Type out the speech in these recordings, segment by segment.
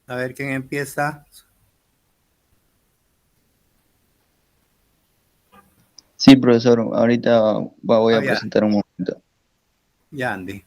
A ver quién empieza. Sí, profesor, ahorita voy Oh, a ya, presentar un momento. ya, Andy.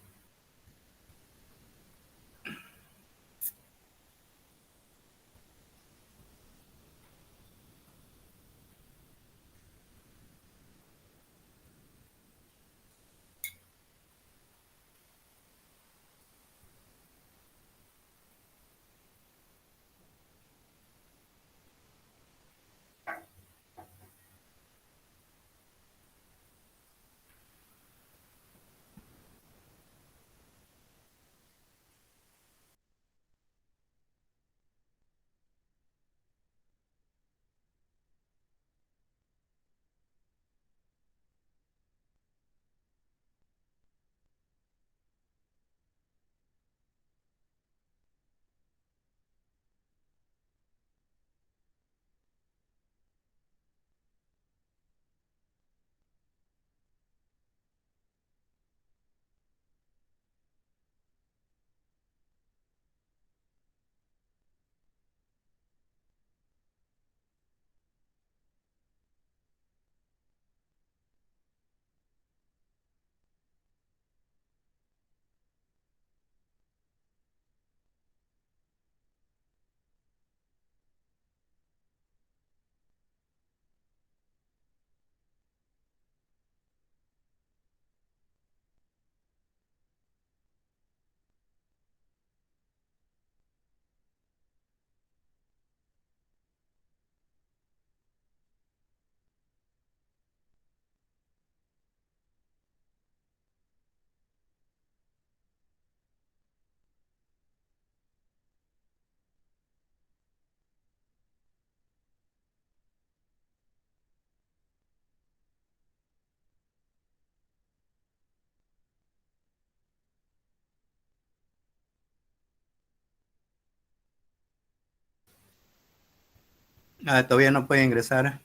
Ah, todavía no puede ingresar.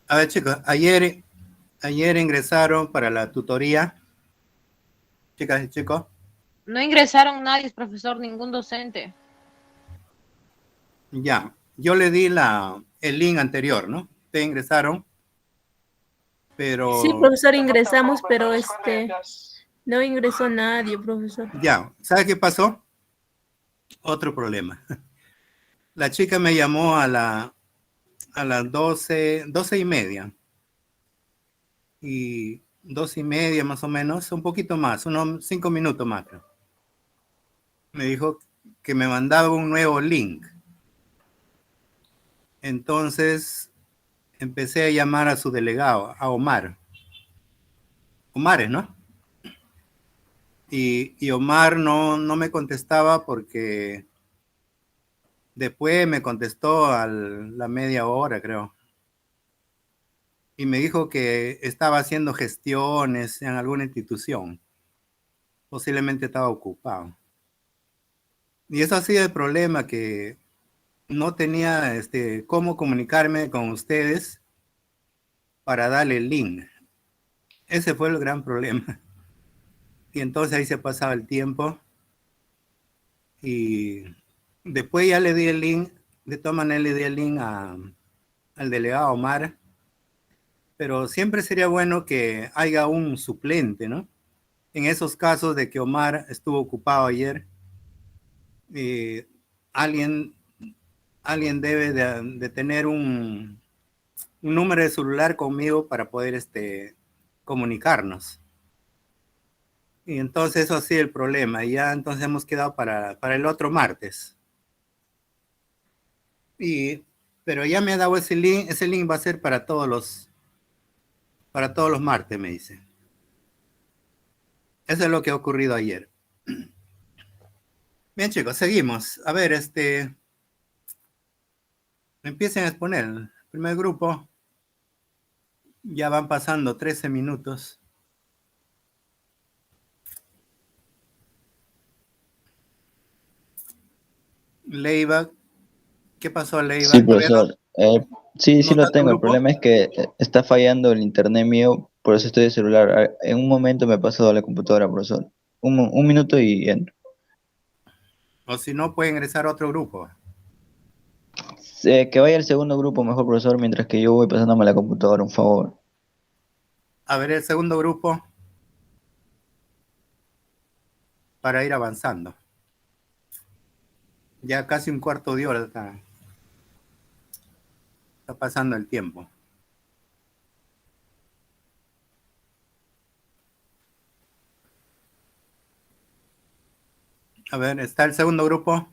A ver, chicos, ayer ingresaron para la tutoría, chicas y chicos. No ingresaron nadie, profesor, ningún docente. Ya, yo le di el link anterior, ¿no? Ustedes ingresaron, Sí, pero profesor, ingresamos, pero no ingresó nadie, profesor. ya, ¿sabe qué pasó? Otro problema. La chica me llamó a las 12:30. Y 2:30 más o menos, un poquito más, unos 5 minutos más. Me dijo que me mandaba un nuevo link. Entonces empecé a llamar a su delegado, a Omar. Omar, ¿no? Y Omar no me contestaba porque después me contestó a la media hora, creo. Y me dijo que estaba haciendo gestiones en alguna institución. Posiblemente estaba ocupado. Y eso ha sido el problema, que no tenía cómo comunicarme con ustedes para darle el link. Ese fue el gran problema. Y entonces ahí se pasaba el tiempo y después ya le di el link, de todas maneras le di el link al delegado Omar, pero siempre sería bueno que haya un suplente, ¿no? En esos casos de que Omar estuvo ocupado ayer, eh, alguien, alguien debe de tener un número de celular conmigo para poder comunicarnos. Y entonces eso ha sido el problema. Y ya entonces hemos quedado para el otro martes. Y, pero ya me ha dado ese link va a ser para todos los martes, me dice. Eso es lo que ha ocurrido ayer. Bien, chicos, seguimos. A ver, empiecen a exponer. El primer grupo, ya van pasando 13 minutos. Leiva, ¿qué pasó, Sí, Leiva? ¿Todavía profesor. Sí no lo está tu tengo. El grupo? problema es que está fallando el internet mío, por eso estoy de celular. En un momento me paso a la computadora, profesor. Un minuto y entro. O si no, puede ingresar a otro grupo. Que vaya al segundo grupo mejor, profesor, mientras que yo voy pasándome la computadora, un favor. A ver el segundo grupo para ir avanzando. Ya casi un cuarto de hora está pasando el tiempo. A ver, ¿está el segundo grupo?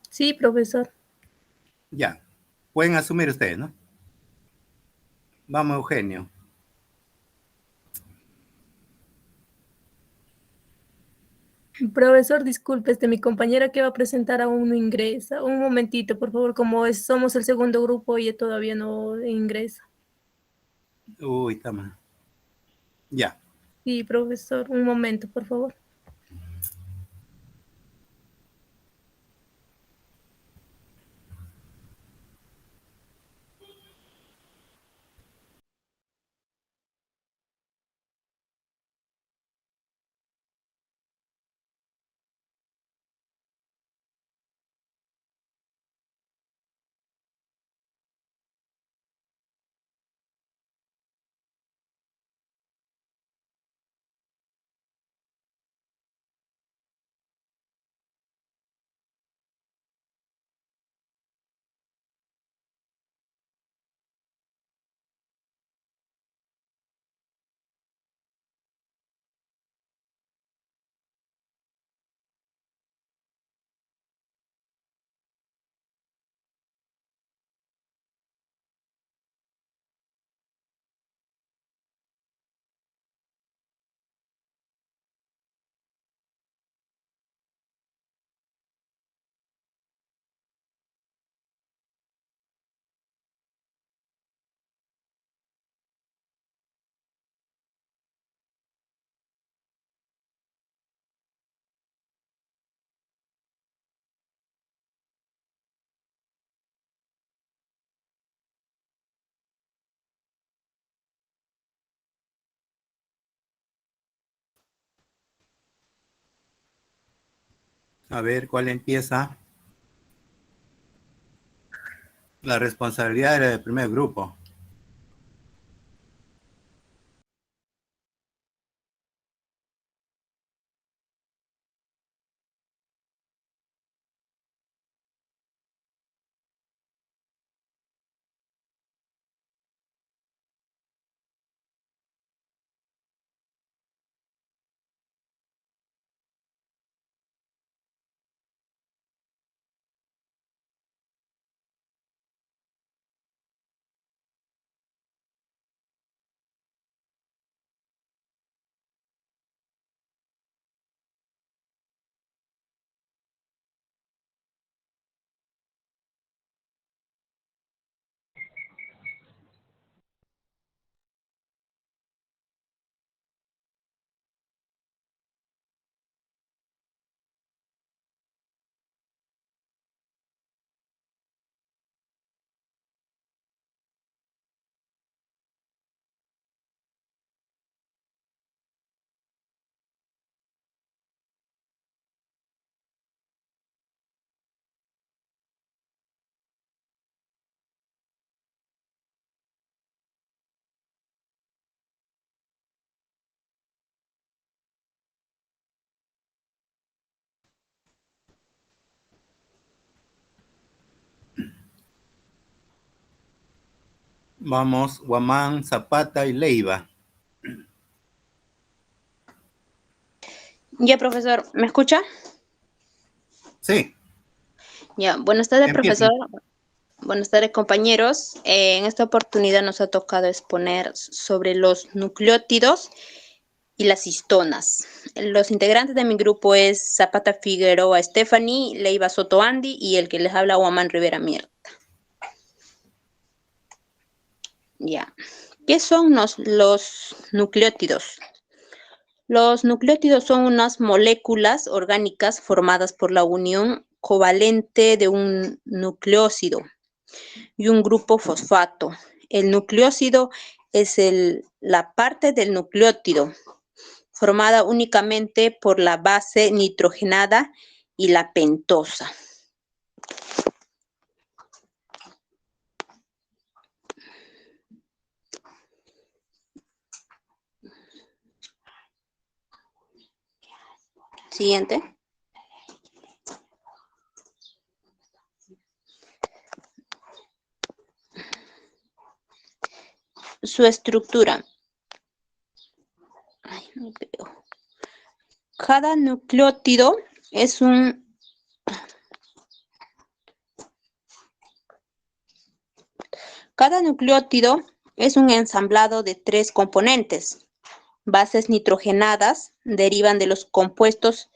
Sí, profesor. Ya. Pueden asumir ustedes, ¿no? Vamos, Eugenio. Profesor, disculpe, mi compañera que va a presentar aún no ingresa. Un momentito, por favor, somos el segundo grupo y ella todavía no ingresa. Uy, está mal. Ya. Sí, profesor, un momento, por favor. A ver, ¿cuál empieza? La responsabilidad era del primer grupo. Vamos, Guamán, Zapata y Leiva. Ya, profesor, ¿me escucha? Sí, Ya, buenas tardes, empiecen. profesor. Buenas tardes, compañeros. En esta oportunidad nos ha tocado exponer sobre los nucleótidos y las histonas. Los integrantes de mi grupo es Zapata Figueroa Stephanie, Leiva Soto Andy y el que les habla Guamán Rivera Mierta. Ya. ¿Qué son los nucleótidos? Los nucleótidos son unas moléculas orgánicas formadas por la unión covalente de un nucleósido y un grupo fosfato. El nucleósido es la parte del nucleótido formada únicamente por la base nitrogenada y la pentosa. Siguiente. Su estructura. Ay, no veo. Cada nucleótido es un ensamblado de 3 componentes. Bases nitrogenadas derivan de los compuestos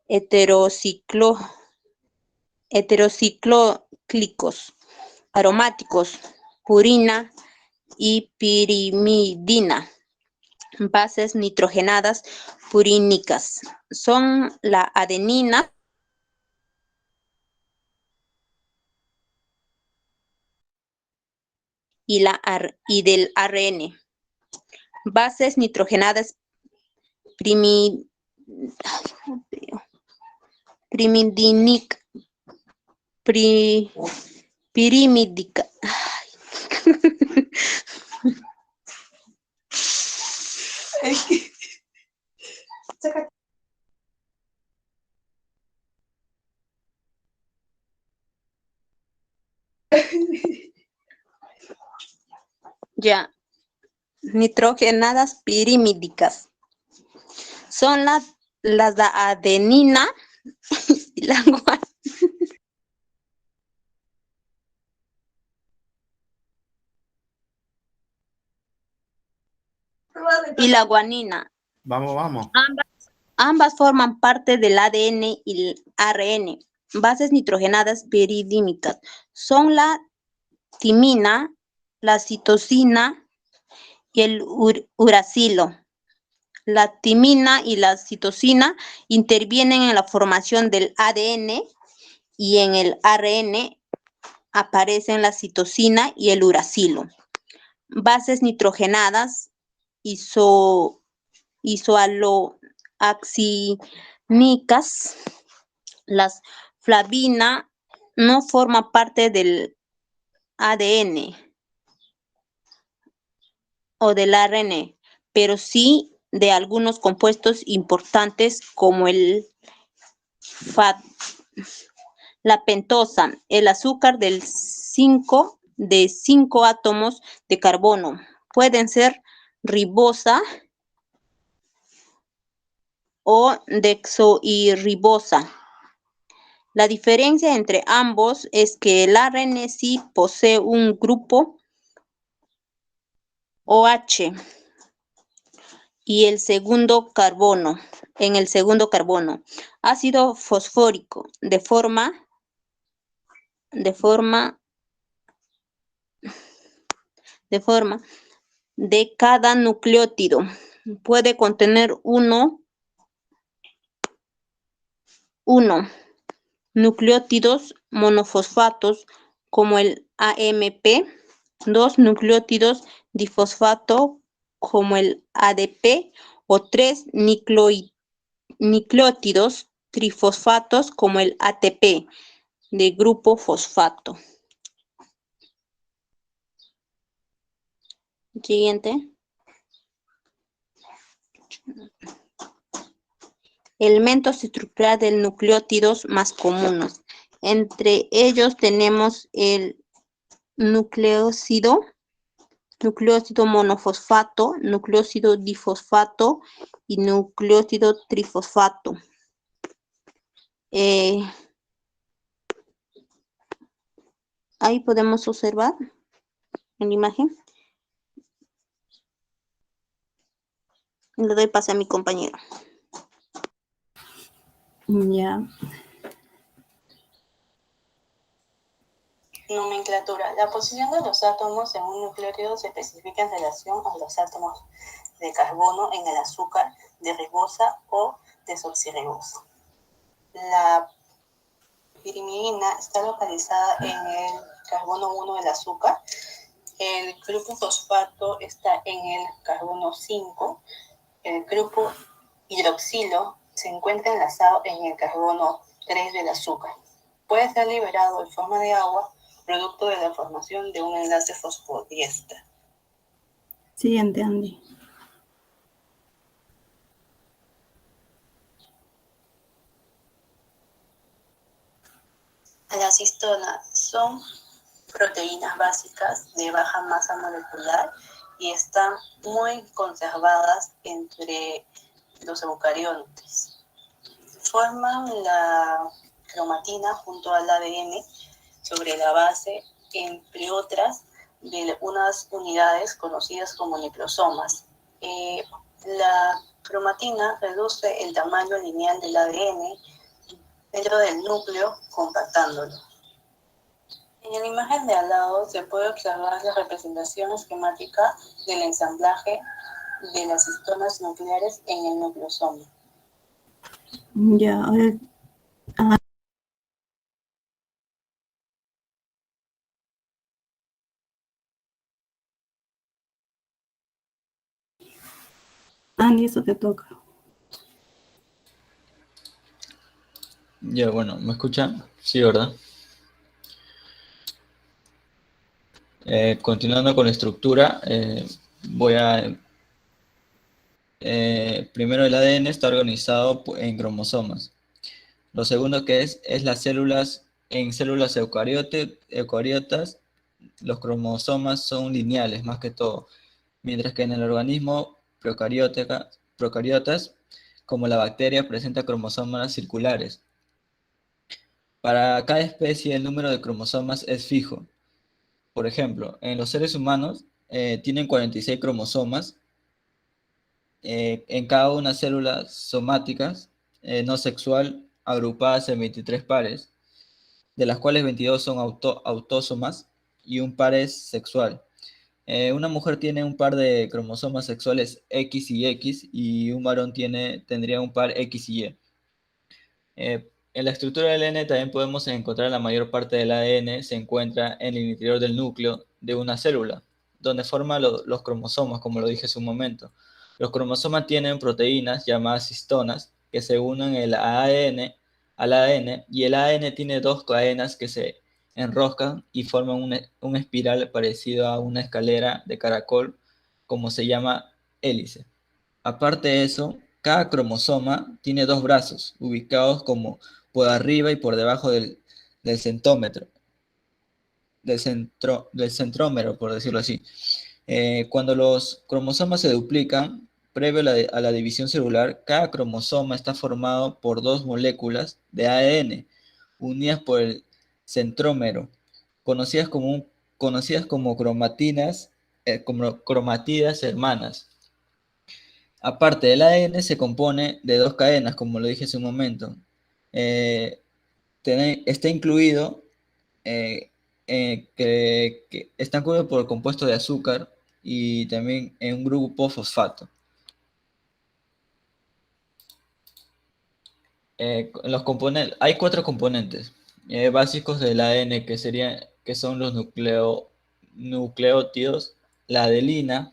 heterociclóclicos aromáticos, purina y pirimidina. Bases nitrogenadas purínicas son la adenina y del ARN. Bases nitrogenadas pirimídica. Ya, nitrogenadas pirimídicas son las de adenina y la guanina. Vamos. Ambas forman parte del ADN y el ARN. Bases nitrogenadas piridímicas son la timina, la citosina y el uracilo. La timina y la citosina intervienen en la formación del ADN y en el ARN aparecen la citosina y el uracilo. Bases nitrogenadas isoaloaxínicas. Las flavina no forma parte del ADN o del ARN, pero sí de algunos compuestos importantes como la pentosa, el azúcar de 5 átomos de carbono. Pueden ser ribosa o dexoirribosa. La diferencia entre ambos es que el ARN sí posee un grupo OH y en el segundo carbono, ácido fosfórico, de forma de cada nucleótido. Puede contener uno nucleótidos monofosfatos como el AMP, 2 nucleótidos difosfato como el ADP o 3 nucleótidos trifosfatos como el ATP de grupo fosfato. Siguiente. Elementos estructurales de nucleótidos más comunes. Entre ellos tenemos el nucleócido monofosfato, nucleócido difosfato y nucleócido trifosfato. Ahí podemos observar en la imagen. Le doy pase a mi compañero. Ya. Nomenclatura. La posición de los átomos en un nucleótido se especifica en relación a los átomos de carbono en el azúcar de ribosa o desoxirribosa. La pirimidina está localizada en el carbono 1 del azúcar. El grupo fosfato está en el carbono 5. El grupo hidroxilo se encuentra enlazado en el carbono 3 del azúcar. Puede ser liberado en forma de agua, producto de la formación de un enlace fosfodiéster. Siguiente, Andy. Las histonas son proteínas básicas de baja masa molecular y están muy conservadas entre los eucariotes. Forman la cromatina junto al ADN sobre la base, entre otras, de unas unidades conocidas como nucleosomas. La cromatina reduce el tamaño lineal del ADN dentro del núcleo, compactándolo. En la imagen de al lado se puede observar la representación esquemática del ensamblaje de las histonas nucleares en el nucleosoma. Ya, ahora Andy, eso te toca. Ya, bueno, ¿me escuchan? Sí, ¿verdad? Continuando con la estructura, voy a... primero el ADN está organizado en cromosomas. Lo segundo que es las células, en células eucariotas, los cromosomas son lineales más que todo, mientras que en el organismo procariotas, como la bacteria, presenta cromosomas circulares. Para cada especie el número de cromosomas es fijo. Por ejemplo, en los seres humanos tienen 46 cromosomas en cada una células somáticas no sexual agrupadas en 23 pares, de las cuales 22 son autósomas y un par es sexual. Una mujer tiene un par de cromosomas sexuales X y un varón tendría un par X y Y. En la estructura del ADN también podemos encontrar la mayor parte del ADN se encuentra en el interior del núcleo de una célula, donde forma los cromosomas, como lo dije hace un momento. Los cromosomas tienen proteínas llamadas histonas que se unen al ADN y el ADN tiene dos cadenas que se enroscan y forman un espiral parecido a una escalera de caracol, como se llama hélice. Aparte de eso, cada cromosoma tiene dos brazos, ubicados como por arriba y por debajo del centrómero, del centrómero, por decirlo así. Cuando los cromosomas se duplican, previo a la división celular, cada cromosoma está formado por dos moléculas de ADN, unidas por el centrómero, conocidas como como cromatidas hermanas. Aparte, el ADN se compone de dos cadenas, como lo dije hace un momento. Está incluido, que está incluido por el compuesto de azúcar y también en un grupo fosfato. Hay cuatro componentes básicos del ADN que son los nucleótidos, la adenina,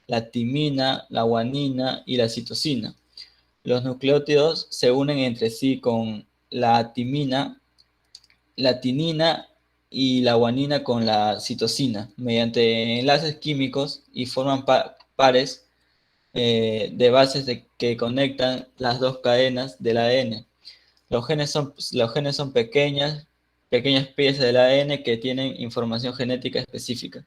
la timina, la guanina y la citosina. Los nucleótidos se unen entre sí con la timina, la tinina y la guanina con la citosina mediante enlaces químicos y forman pares de bases que conectan las dos cadenas del ADN. Los genes son pequeñas piezas del ADN que tienen información genética específica.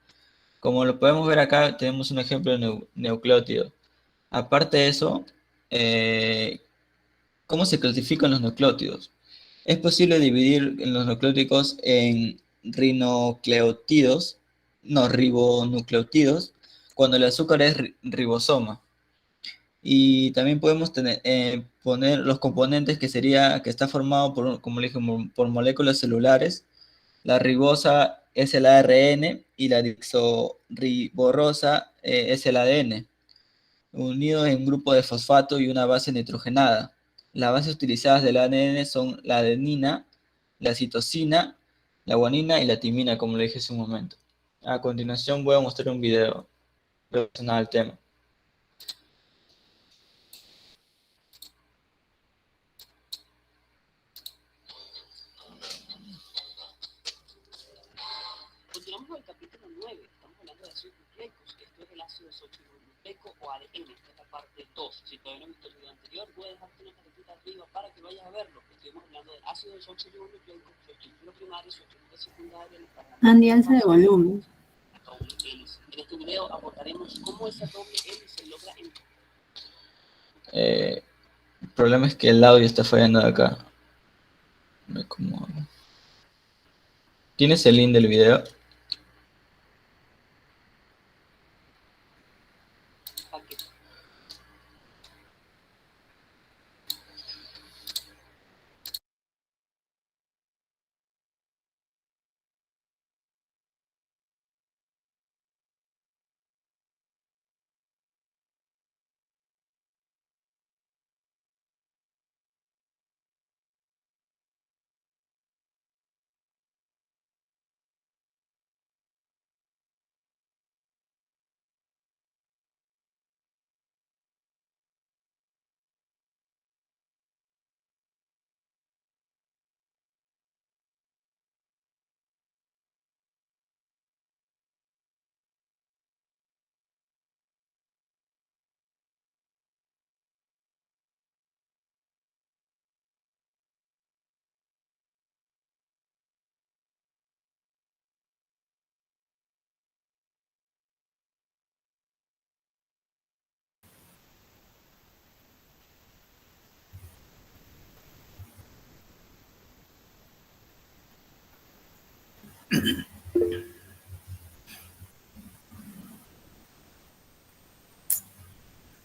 Como lo podemos ver acá, tenemos un ejemplo de nucleótido. Aparte de eso, ¿cómo se clasifican los nucleótidos? Es posible dividir los nucleótidos en ribonucleótidos, cuando el azúcar es ribosoma. Y también podemos poner los componentes que está formado por, como le dije, por moléculas celulares. La ribosa es el ARN y la desoxirribosa es el ADN, unidos en un grupo de fosfato y una base nitrogenada. Las bases utilizadas del ADN son la adenina, la citosina, la guanina y la timina, como le dije hace un momento. A continuación voy a mostrar un video relacionado al tema. Continuamos el capítulo 9, estamos hablando de ácidos nucleicos. Esto es el ácido desoxirribonucleico o ADN, esta es la parte 2. Si todavía no has visto el video anterior, voy a dejarte una tarjetita arriba para que vayas a verlo. Estuvimos hablando del ácido desoxirribonucleico, su estructura primaria, su estructura secundaria, Andy, alza de volumen. doble hélice. En este video abordaremos cómo esa doble hélice logra El problema es que el audio está fallando de acá. Me acomodo. ¿Tienes el link del video?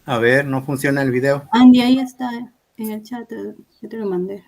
A ver, no funciona el video. Andy, ahí está en el chat, yo te lo mandé.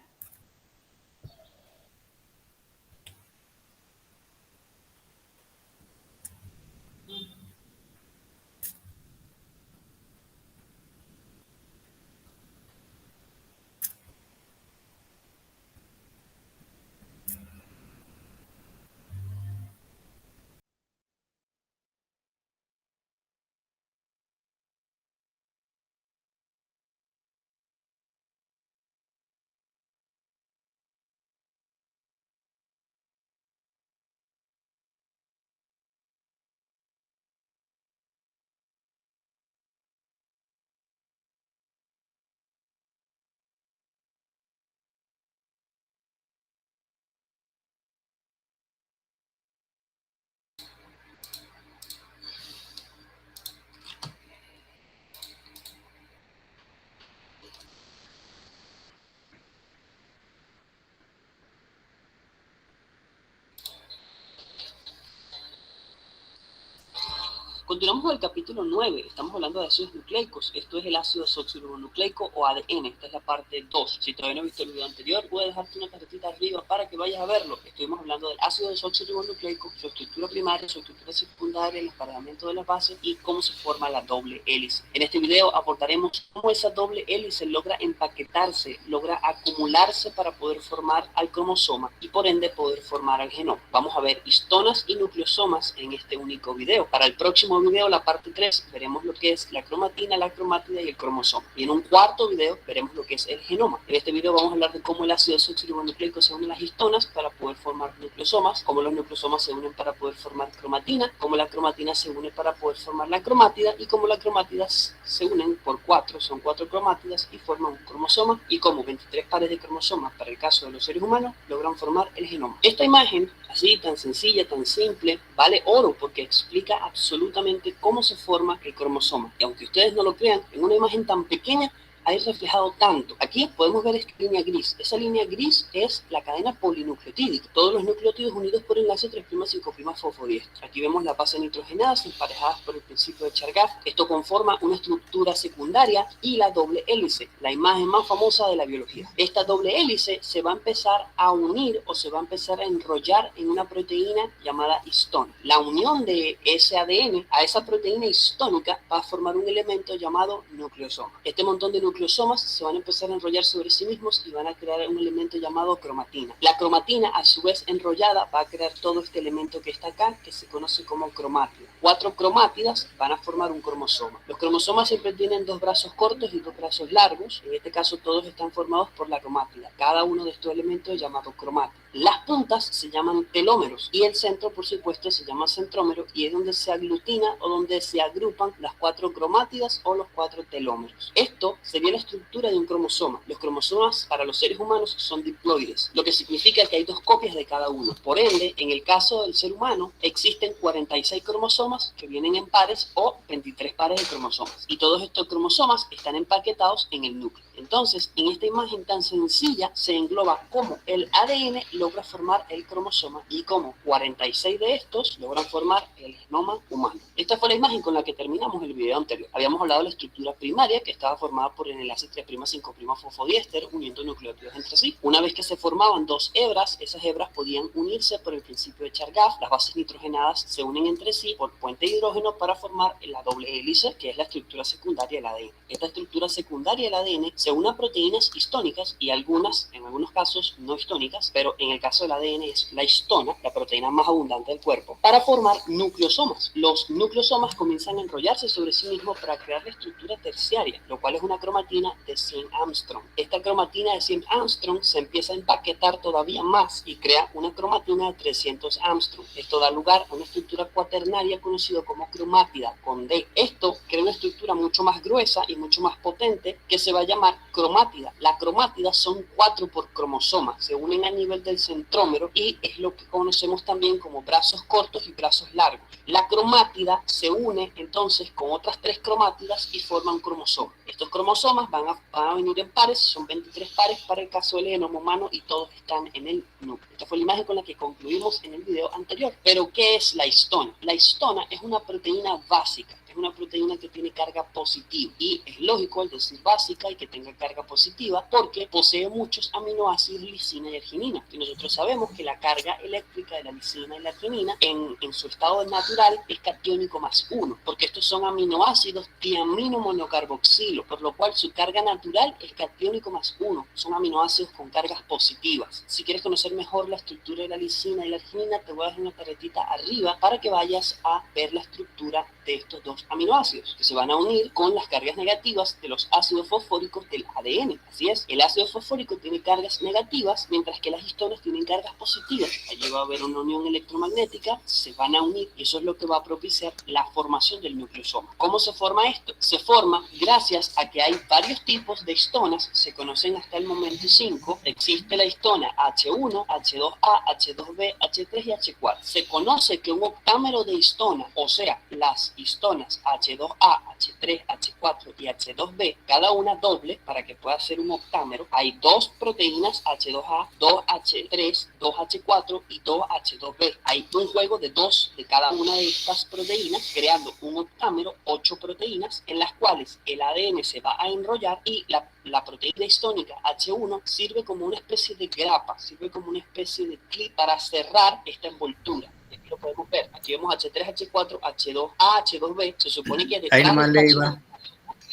Continuamos con el capítulo 9, estamos hablando de ácidos nucleicos. Esto es el ácido desoxirribonucleico o ADN, esta es la parte 2. Si todavía no has visto el video anterior, voy a dejarte una tarjetita arriba para que vayas a verlo. Estuvimos hablando del ácido desoxirribonucleico, su estructura primaria, su estructura secundaria, el emparejamiento de las bases y cómo se forma la doble hélice. En este video abordaremos cómo esa doble hélice logra empaquetarse, logra acumularse para poder formar al cromosoma y por ende poder formar al genoma. Vamos a ver histonas y nucleosomas en este único video. Para el próximo video, la parte 3, veremos lo que es la cromatina, la cromátida y el cromosoma. Y en un cuarto video veremos lo que es el genoma. En este video vamos a hablar de cómo el ácido desoxirribonucleico se une a las histonas para poder formar nucleosomas, cómo los nucleosomas se unen para poder formar cromatina, cómo la cromatina se une para poder formar la cromátida y cómo las cromátidas se unen por 4, son 4 cromátidas y forman un cromosoma y cómo 23 pares de cromosomas para el caso de los seres humanos logran formar el genoma. Esta imagen, así tan sencilla, tan simple, vale oro porque explica absolutamente cómo se forma el cromosoma. Y aunque ustedes no lo crean, en una imagen tan pequeña hay reflejado tanto. Aquí podemos ver esta línea gris. Esa línea gris es la cadena polinucleotídica. Todos los nucleótidos unidos por enlace 3' 5' fosfodiéster. Aquí vemos las bases nitrogenadas emparejadas por el principio de Chargaff. Esto conforma una estructura secundaria y la doble hélice, la imagen más famosa de la biología. Esta doble hélice se va a empezar a unir o se va a empezar a enrollar en una proteína llamada histona. La unión de ese ADN a esa proteína histónica va a formar un elemento llamado nucleosoma. Este montón de nucleosomas se van a empezar a enrollar sobre sí mismos y van a crear un elemento llamado cromatina. La cromatina, a su vez enrollada, va a crear todo este elemento que está acá, que se conoce como cromátida. 4 cromátidas van a formar un cromosoma. Los cromosomas siempre tienen 2 brazos cortos y 2 brazos largos. En este caso todos están formados por la cromátida. Cada uno de estos elementos es llamado cromátida. Las puntas se llaman telómeros y el centro, por supuesto, se llama centrómero y es donde se aglutina o donde se agrupan las 4 cromátidas o los 4 telómeros. Esto sería la estructura de un cromosoma. Los cromosomas para los seres humanos son diploides, lo que significa que hay 2 copias de cada uno. Por ende, en el caso del ser humano, existen 46 cromosomas que vienen en pares o 23 pares de cromosomas. Y todos estos cromosomas están empaquetados en el núcleo. Entonces, en esta imagen tan sencilla se engloba cómo el ADN logra formar el cromosoma y cómo 46 de estos logran formar el genoma humano. Esta fue la imagen con la que terminamos el video anterior. Habíamos hablado de la estructura primaria, que estaba formada por el enlace 3'5' fosfodiéster uniendo nucleótidos entre sí. Una vez que se formaban 2 hebras, esas hebras podían unirse por el principio de Chargaff. Las bases nitrogenadas se unen entre sí por puente de hidrógeno para formar la doble hélice, que es la estructura secundaria del ADN. Esta estructura secundaria del ADN se une a proteínas histónicas y algunas, en algunos casos, no histónicas, pero en el caso del ADN es la histona, la proteína más abundante del cuerpo, para formar nucleosomas. Los nucleosomas comienzan a enrollarse sobre sí mismos para crear la estructura terciaria, lo cual es una cromatina de 100 Armstrong. Esta cromatina de 100 Armstrong se empieza a empaquetar todavía más y crea una cromatina de 300 Armstrong. Esto da lugar a una estructura cuaternaria conocida como cromátida, con D. Esto crea una estructura mucho más gruesa y mucho más potente que se va a llamar cromátida. La cromátida son 4 por cromosoma, se unen a nivel del centrómero y es lo que conocemos también como brazos cortos y brazos largos. La cromátida se une entonces con otras 3 cromátidas y forman un cromosoma. Estos cromosomas van a venir en pares, son 23 pares para el caso del genoma humano y todos están en el núcleo. Esta fue la imagen con la que concluimos en el video anterior. Pero ¿qué es la histona? La histona es una proteína básica. Una proteína que tiene carga positiva y es lógico al decir básica y que tenga carga positiva porque posee muchos aminoácidos lisina y arginina y nosotros sabemos que la carga eléctrica de la lisina y la arginina en su estado natural es catiónico más 1 porque estos son aminoácidos tiamino monocarboxilo, por lo cual su carga natural es catiónico más 1, son aminoácidos con cargas positivas. Si quieres conocer mejor la estructura de la lisina y la arginina te voy a dejar una tarjetita arriba para que vayas a ver la estructura de estos 2 aminoácidos que se van a unir con las cargas negativas de los ácidos fosfóricos del ADN. Así es, el ácido fosfórico tiene cargas negativas mientras que las histonas tienen cargas positivas. Allí va a haber una unión electromagnética, se van a unir y eso es lo que va a propiciar la formación del nucleosoma. ¿Cómo se forma esto? Se forma gracias a que hay varios tipos de histonas, se conocen hasta el momento 5. Existe la histona H1, H2A, H2B, H3 y H4. Se conoce que un octámero de histona, o sea, las histonas H2A, H3, H4 y H2B, cada una doble para que pueda ser un octámero. Hay 2 proteínas H2A, 2H3, 2H4 y 2H2B. Hay un juego de 2 de cada una de estas proteínas, creando un octámero, 8 proteínas, en las cuales el ADN se va a enrollar y la proteína histónica H1 sirve como una especie de grapa, sirve como una especie de clip para cerrar esta envoltura. Aquí lo podemos ver. Aquí vemos H3, H4, H2A, H2B. Se supone que detrás Ahí nomás de Leiva.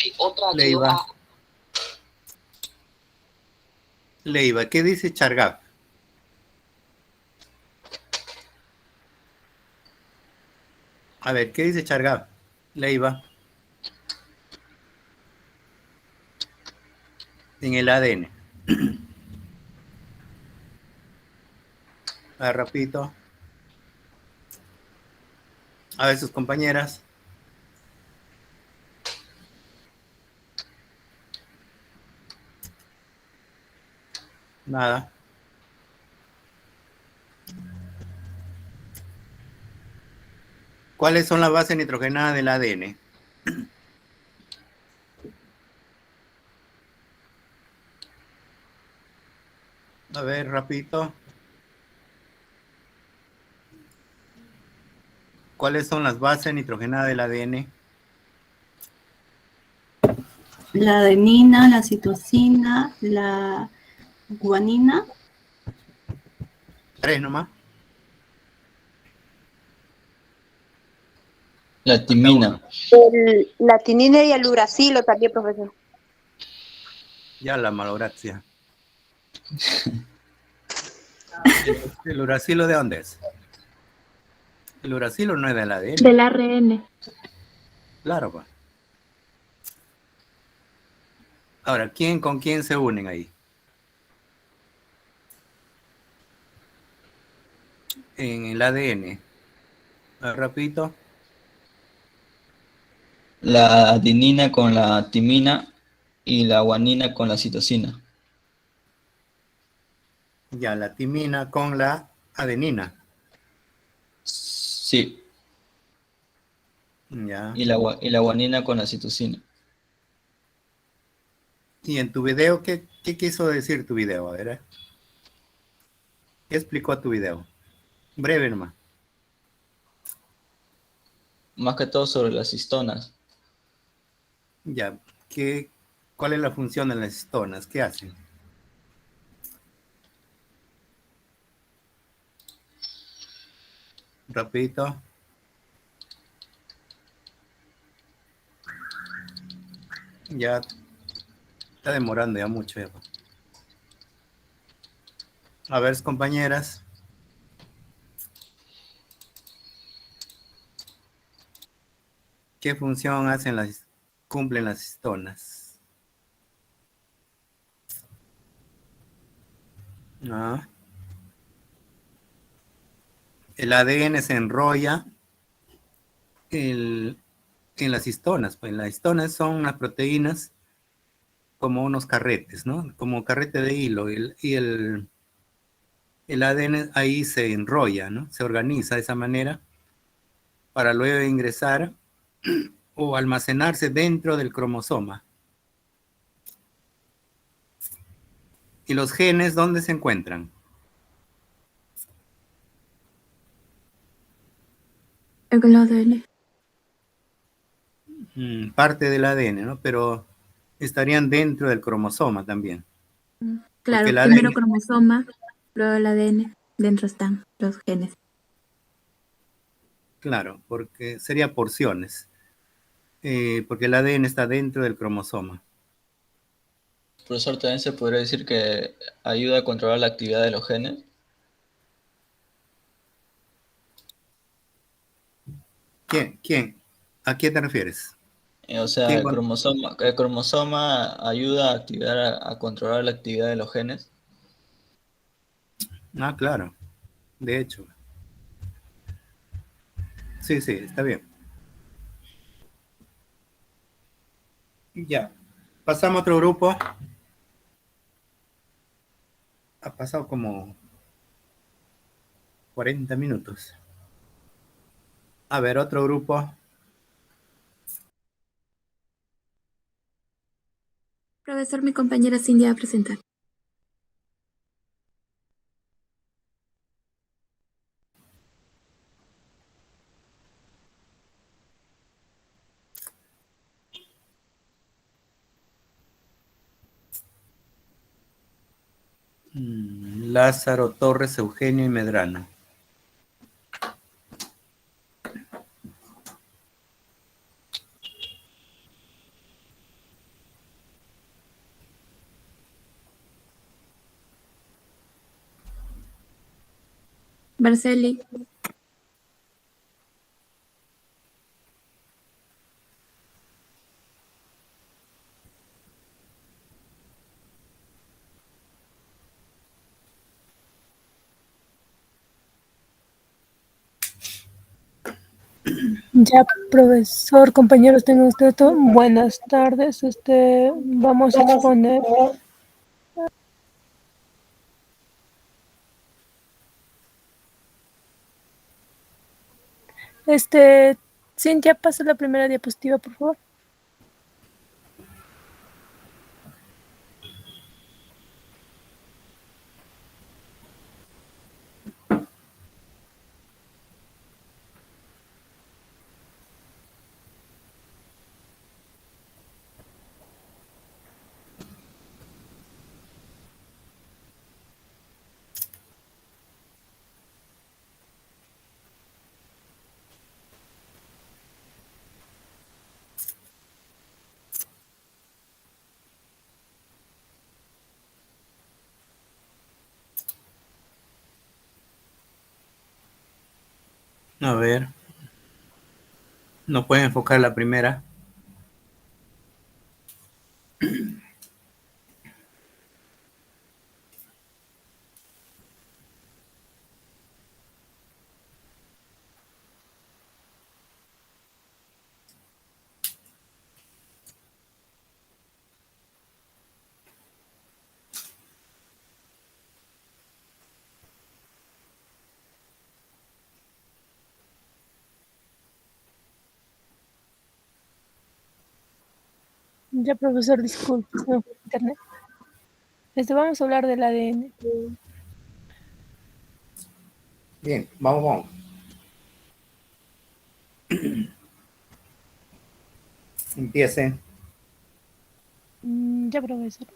hay otra Leiva. H2A. Leiva, ¿qué dice Chargaff? A ver, ¿qué dice Chargaff? Leiva. En el ADN. A ver, repito. A ver, sus compañeras. Nada. ¿Cuáles son las bases nitrogenadas del ADN? A ver, rapidito. ¿Cuáles son las bases nitrogenadas del ADN? La adenina, la citosina, la guanina. 3 nomás. La timina. La tinina y el uracilo también, profesor. Ya la malograzia. ¿El uracilo de dónde es? El uracilo no es del ADN. Del ARN. Claro, pues. Ahora, ¿quién con quién se unen ahí? en el ADN? Repito. La adenina con la timina y la guanina con la citosina. Ya, la timina con la adenina. Sí, Ya. y la guanina con la citosina. Y en tu video, ¿qué quiso decir tu video? A ver, ¿eh? ¿Qué explicó tu video? Breve nomás. Más que todo sobre las histonas. Ya, ¿cuál es la función de las histonas? ¿Qué hacen? Rapidito. Ya está demorando ya mucho. Ya. A ver, compañeras. ¿Qué función cumplen las histonas? Ah, el ADN se enrolla en las histonas. Pues las histonas son unas proteínas como unos carretes, ¿no? Como carrete de hilo. El ADN ahí se enrolla, ¿no? Se organiza de esa manera para luego ingresar o almacenarse dentro del cromosoma. ¿Y los genes dónde se encuentran? En el ADN. Parte del ADN, ¿no? Pero estarían dentro del cromosoma también. Porque Claro, el primero ADN, cromosoma, luego el ADN. Dentro están los genes. claro, porque sería porciones. Porque el ADN está dentro del cromosoma. Profesor, también se podría decir que ayuda a controlar la actividad de los genes. ¿Quién? ¿A qué te refieres? O sea, ¿Quién el cromosoma ayuda a controlar la actividad de los genes. Ah, claro. De hecho. Sí, sí, está bien. Ya. Pasamos a otro grupo. Ha pasado como 40 minutos. A ver, otro grupo. Profesor, mi compañera Cindy va a presentar. Lázaro, Torres, Eugenio y Medrano. Barceli. Ya, profesor, compañeros, tengan ustedes buenas tardes. Vamos a exponer. Cintia, pasa la primera diapositiva, por favor. A ver. No pueden enfocar la primera. Ya, profesor, disculpe, se me fue internet. Vamos a hablar del ADN. Bien, vamos. Empiece. Ya, profesor.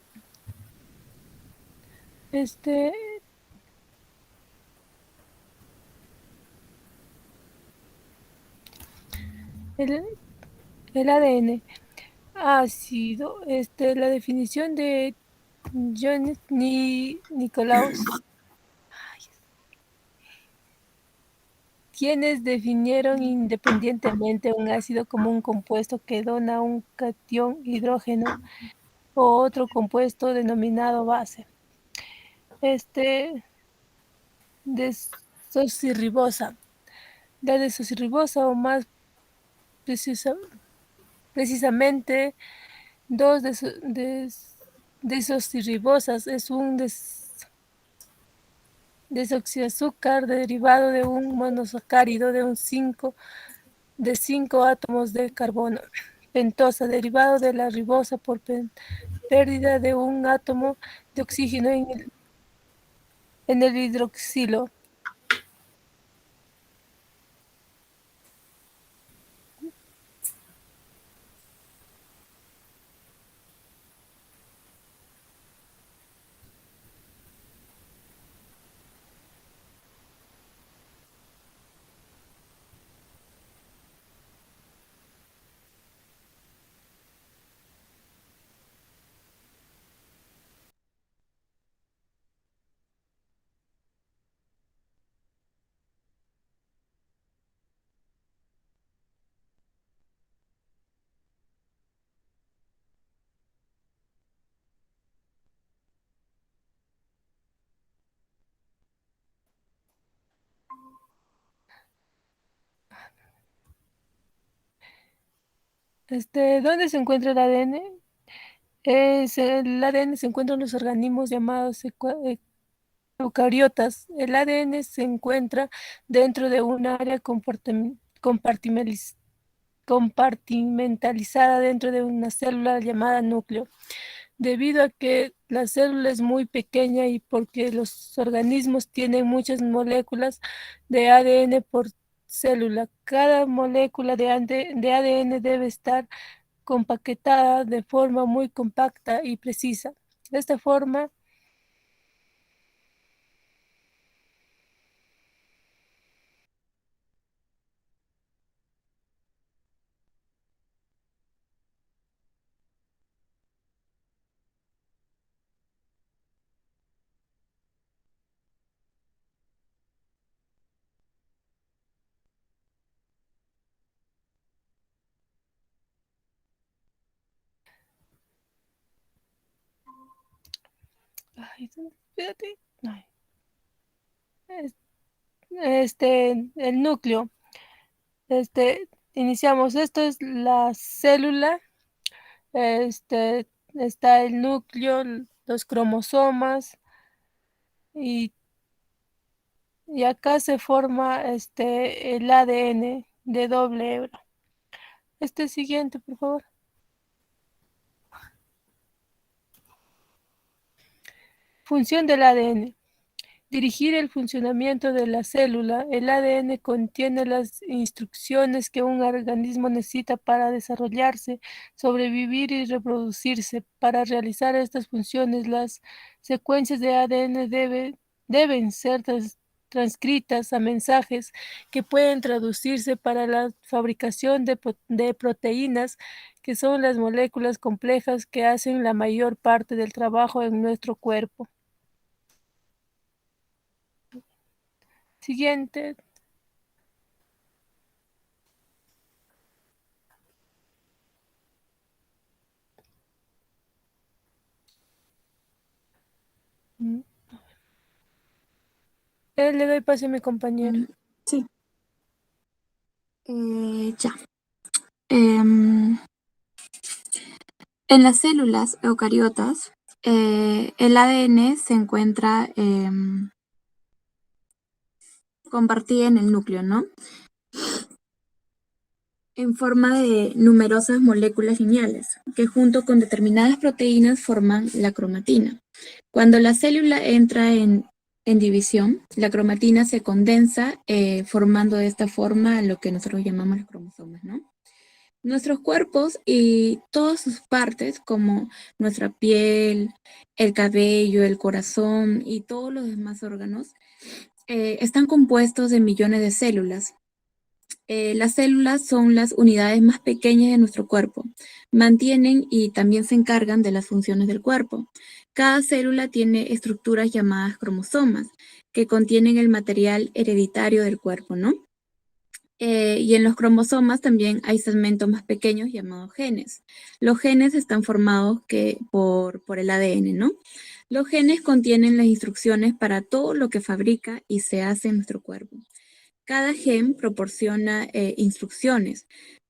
El ADN ha sido la definición de John Nicolaus, quienes definieron independientemente un ácido como un compuesto que dona un catión hidrógeno o otro compuesto denominado base. Desoxirribosa. La desoxirribosa, o más precisamente dos desoxirribosas, es un desoxiazúcar derivado de un monosacárido de 5 átomos de carbono. Pentosa, derivado de la ribosa por pérdida de un átomo de oxígeno en el hidroxilo. ¿Dónde se encuentra el ADN? El ADN se encuentra en los organismos llamados eucariotas. El ADN se encuentra dentro de un área compartimentalizada dentro de una célula llamada núcleo. Debido a que la célula es muy pequeña y porque los organismos tienen muchas moléculas de ADN por célula, cada molécula de ADN debe estar compaquetada de forma muy compacta y precisa. De esta forma, espérate. El núcleo. Iniciamos. Esto es la célula. Está el núcleo, los cromosomas y acá se forma el ADN de doble hebra. Siguiente, por favor. Función del ADN. Dirigir el funcionamiento de la célula. El ADN contiene las instrucciones que un organismo necesita para desarrollarse, sobrevivir y reproducirse. Para realizar estas funciones, las secuencias de ADN deben ser transcritas a mensajes que pueden traducirse para la fabricación de proteínas, que son las moléculas complejas que hacen la mayor parte del trabajo en nuestro cuerpo. Siguiente. Le doy paso a mi compañero. Sí. Ya. En las células eucariotas, el ADN se encuentra compartido en el núcleo, ¿no? en forma de numerosas moléculas lineales, que junto con determinadas proteínas forman la cromatina. Cuando la célula entra en división, la cromatina se condensa, formando de esta forma lo que nosotros llamamos los cromosomas, ¿no? Nuestros cuerpos y todas sus partes, como nuestra piel, el cabello, el corazón y todos los demás órganos, están compuestos de millones de células. Las células son las unidades más pequeñas de nuestro cuerpo. Mantienen y también se encargan de las funciones del cuerpo. Cada célula tiene estructuras llamadas cromosomas, que contienen el material hereditario del cuerpo, ¿no? Y en los cromosomas también hay segmentos más pequeños llamados genes. Los genes están formados por el ADN, ¿no? Los genes contienen las instrucciones para todo lo que fabrica y se hace en nuestro cuerpo. Cada gen proporciona instrucciones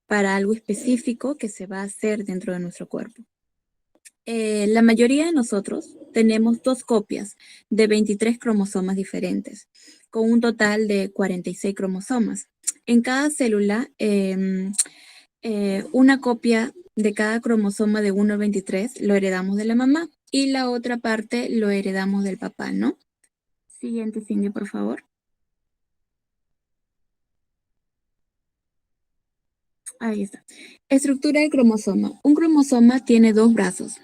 para algo específico que se va a hacer dentro de nuestro cuerpo. La mayoría de nosotros tenemos 2 copias de 23 cromosomas diferentes, con un total de 46 cromosomas. En cada célula, una copia de cada cromosoma de 1 al 23 lo heredamos de la mamá y la otra parte lo heredamos del papá, ¿no? Siguiente, Cindy, por favor. Ahí está. Estructura del cromosoma. Un cromosoma tiene 2 brazos,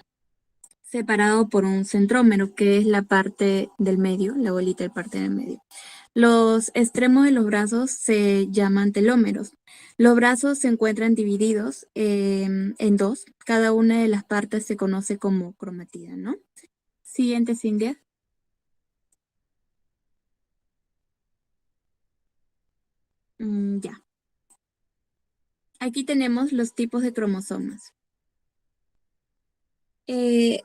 separado por un centrómero, que es la parte del medio, la bolita del parte del medio. Los extremos de los brazos se llaman telómeros. Los brazos se encuentran divididos en 2. Cada una de las partes se conoce como cromatida, ¿no? Siguiente, Cindy. Ya. Aquí tenemos los tipos de cromosomas. En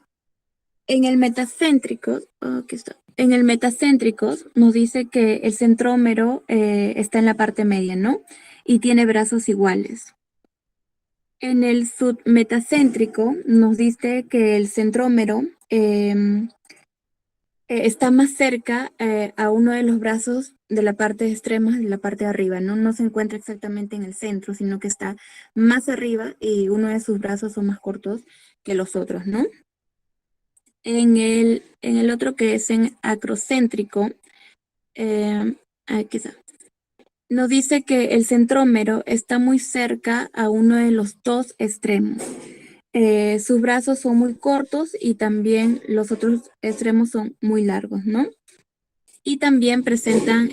el metacéntrico, aquí está. En el metacéntrico nos dice que el centrómero está en la parte media, ¿no? Y tiene brazos iguales. En el submetacéntrico nos dice que el centrómero está más cerca a uno de los brazos de la parte extrema, de la parte de arriba, ¿no? No se encuentra exactamente en el centro, sino que está más arriba y uno de sus brazos son más cortos que los otros, ¿no? En el otro, que es en acrocéntrico, aquí está, nos dice que el centrómero está muy cerca a uno de los 2 extremos. Sus brazos son muy cortos y también los otros extremos son muy largos, ¿no? Y también presentan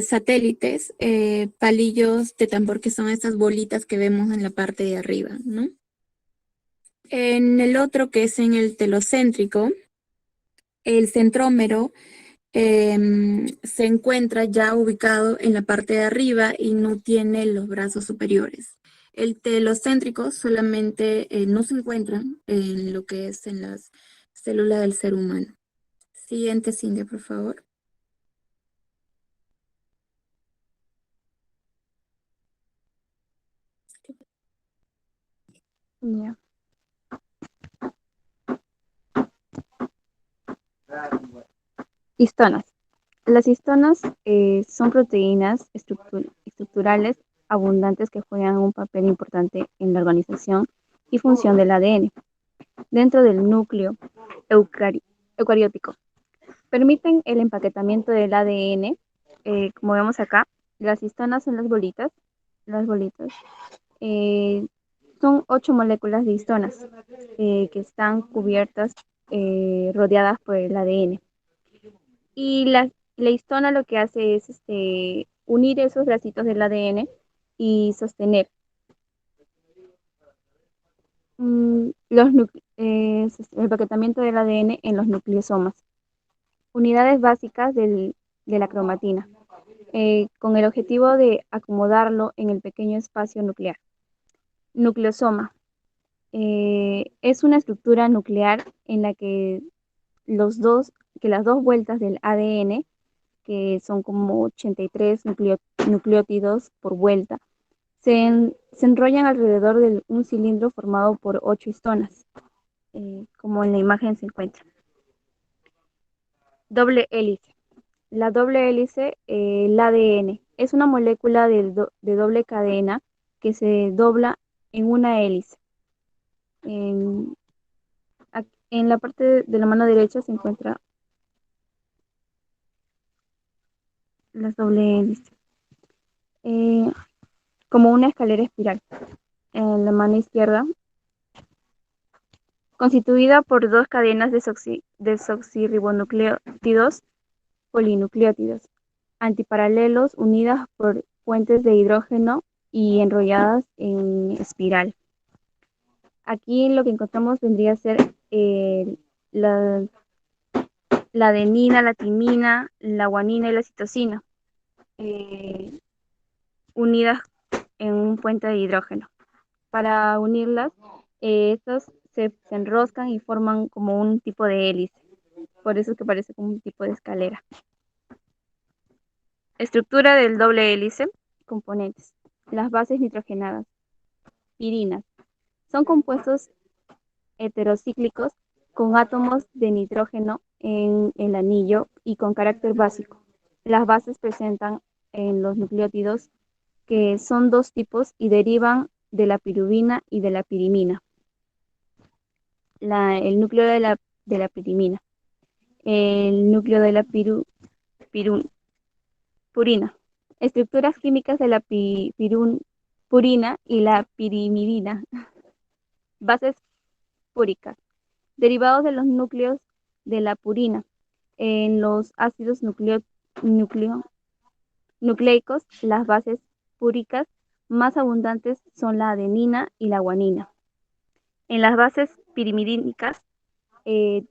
satélites, palillos de tambor, que son estas bolitas que vemos en la parte de arriba, ¿no? En el otro, que es en el telocéntrico, el centrómero se encuentra ya ubicado en la parte de arriba y no tiene los brazos superiores. El telocéntrico solamente no se encuentra en lo que es en las células del ser humano. Siguiente, Cindy, por favor. Ya. Histonas. Las histonas son proteínas estructurales abundantes que juegan un papel importante en la organización y función del ADN dentro del núcleo eucariótico. Permiten el empaquetamiento del ADN, como vemos acá. Las histonas son las bolitas. Son 8 moléculas de histonas que están cubiertas, rodeadas por el ADN. Y la histona lo que hace es unir esos bracitos del ADN y sostener. El empaquetamiento del ADN en los nucleosomas, unidades básicas de la cromatina, con el objetivo de acomodarlo en el pequeño espacio nuclear. Nucleosoma es una estructura nuclear en la que las 2 vueltas del ADN, que son como 83 nucleótidos por vuelta, se enrollan alrededor de un cilindro formado por 8 histonas, como en la imagen se encuentra. Doble hélice. La doble hélice, el ADN, es una molécula de doble cadena que se dobla en una hélice. En, en la parte de la mano derecha se encuentra la doble hélice, como una escalera espiral. En la mano izquierda, constituida por dos cadenas desoxirribonucleótidos polinucleótidos antiparalelos unidas por puentes de hidrógeno y enrolladas en espiral. Aquí lo que encontramos vendría a ser la adenina, la timina, la guanina y la citosina, unidas en un puente de hidrógeno. Para unirlas, estas se enroscan y forman como un tipo de hélice. Por eso es que parece como un tipo de escalera. Estructura del doble hélice. Componentes. Las bases nitrogenadas. Pirinas. Son compuestos heterocíclicos con átomos de nitrógeno en el anillo y con carácter básico. Las bases presentan en los nucleótidos que son dos tipos y derivan de la piruvina y de la pirimina. El núcleo de la pirimina. El núcleo de la purina. Estructuras químicas de la purina y la pirimidina. Bases púricas. Derivados de los núcleos de la purina. En los ácidos nucleicos, las bases púricas más abundantes son la adenina y la guanina. En las bases pirimidínicas,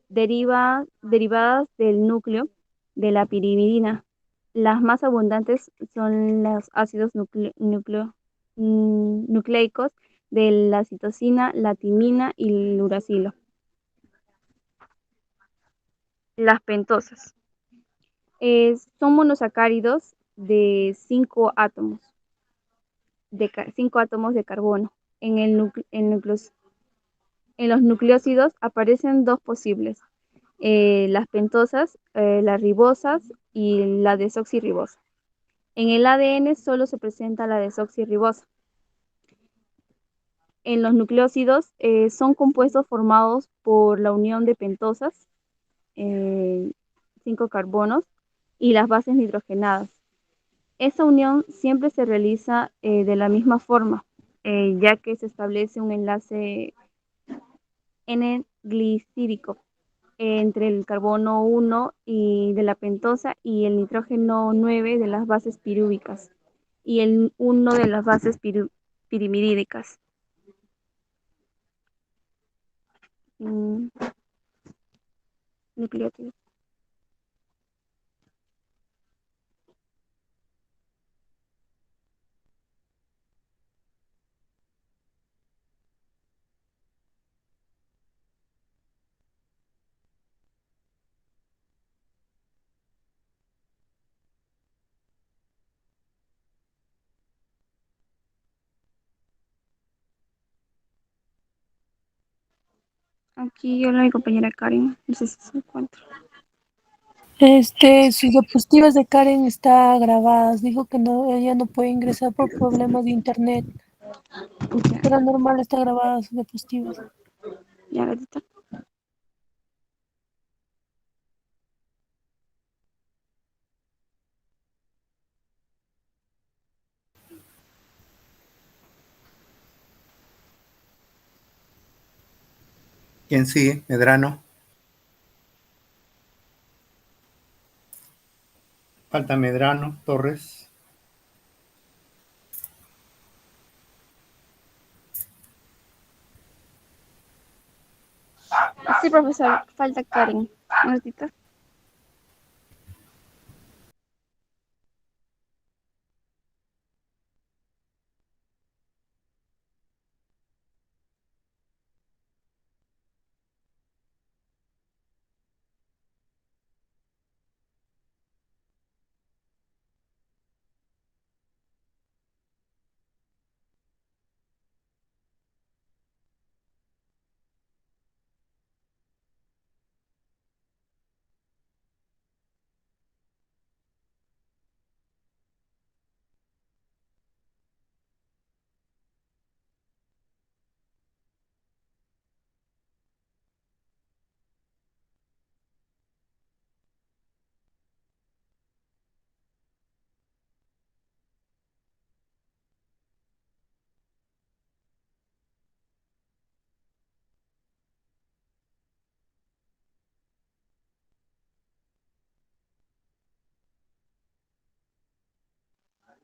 derivadas del núcleo de la pirimidina, las más abundantes son los ácidos nucleicos de la citosina, la timina y el uracilo. Las pentosas. Son monosacáridos de 5 átomos, de carbono. En los nucleósidos aparecen dos posibles, las pentosas, las ribosas y la desoxirribosa. En el ADN solo se presenta la desoxirribosa. En los nucleósidos son compuestos formados por la unión de pentosas, 5 carbonos, y las bases nitrogenadas. Esta unión siempre se realiza de la misma forma, ya que se establece un enlace N-glicídico entre el carbono 1 y de la pentosa y el nitrógeno 9 de las bases pirúvicas y el 1 de las bases pirimidídicas. Nucleótidos. Aquí habla mi compañera Karen, no sé si se encuentra. Sus diapositivas de Karen está grabadas. Dijo que no, ella no puede ingresar por problemas de internet. Pero normal está grabada sus diapositivas. Ya, gatita. ¿Quién sigue? Medrano. Falta Medrano, Torres. Sí, profesor, falta Karen. Un ratito.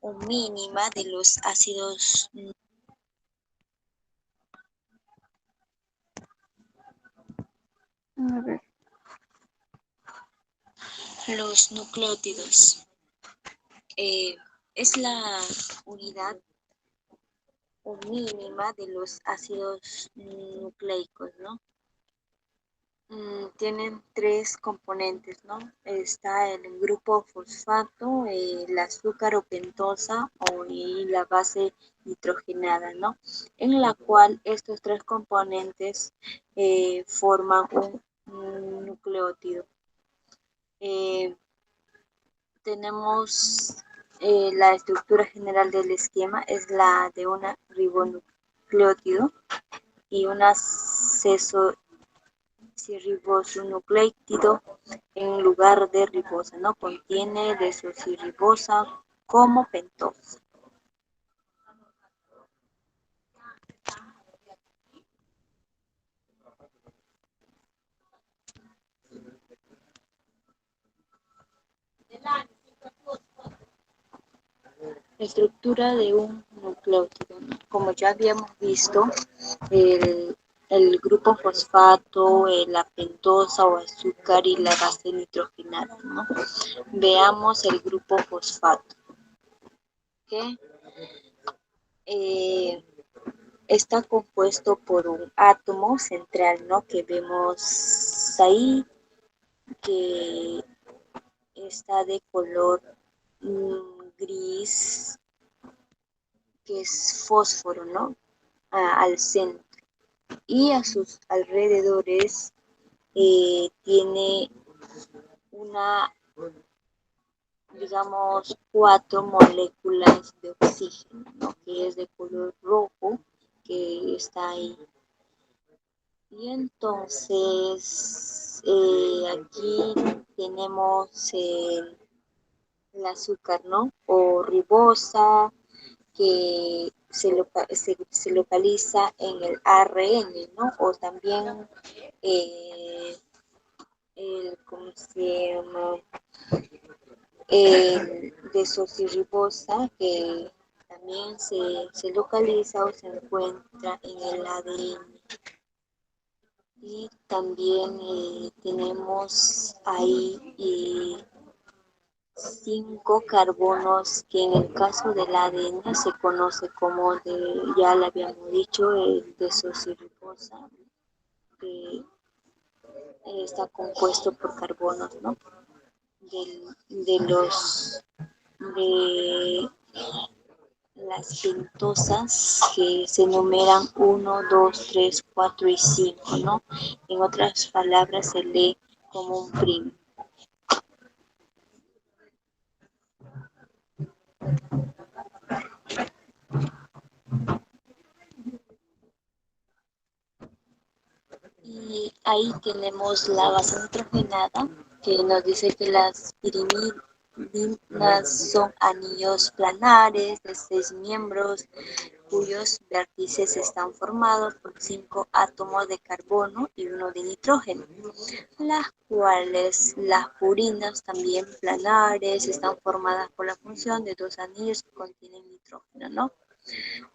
o mínima de los ácidos A ver, los nucleótidos. Es la unidad o mínima de los ácidos nucleicos, ¿no? Tienen tres componentes, ¿no? Está el grupo fosfato, el azúcar o pentosa y la base nitrogenada, ¿no? En la cual estos tres componentes forman un nucleótido. Tenemos la estructura general del esquema, es la de un ribonucleótido y una desoxirribonucleótido en lugar de ribosa, ¿no? Contiene desoxirribosa como pentosa. Estructura de un nucleótido, ¿no? Como ya habíamos visto, el grupo fosfato, la pentosa o azúcar y la base nitrogenada, ¿no? Veamos el grupo fosfato, que está compuesto por un átomo central, ¿no? Que vemos ahí, que está de color gris, que es fósforo, ¿no? Al centro. Y a sus alrededores tiene una, digamos, 4 moléculas de oxígeno, ¿no? Que es de color rojo, que está ahí. Y entonces aquí tenemos el azúcar, ¿no? O ribosa, que se localiza en el ARN, ¿no? O también ¿cómo se llama? Desoxirribosa, que también se localiza o se encuentra en el ADN. Y también tenemos ahí 5 carbonos que en el caso del ADN se conoce como, ya le habíamos dicho, el desoxirribosa, que está compuesto por carbonos, ¿no? De las pentosas, que se numeran 1, 2, 3, 4 y 5, ¿no? En otras palabras se lee como un primo. Y ahí tenemos la base nitrogenada, que nos dice que las pirimidinas son anillos planares de 6 miembros, cuyos vértices están formados por 5 átomos de carbono y 1 de nitrógeno, las cuales las purinas también planares están formadas por la función de 2 anillos que contienen nitrógeno, ¿no?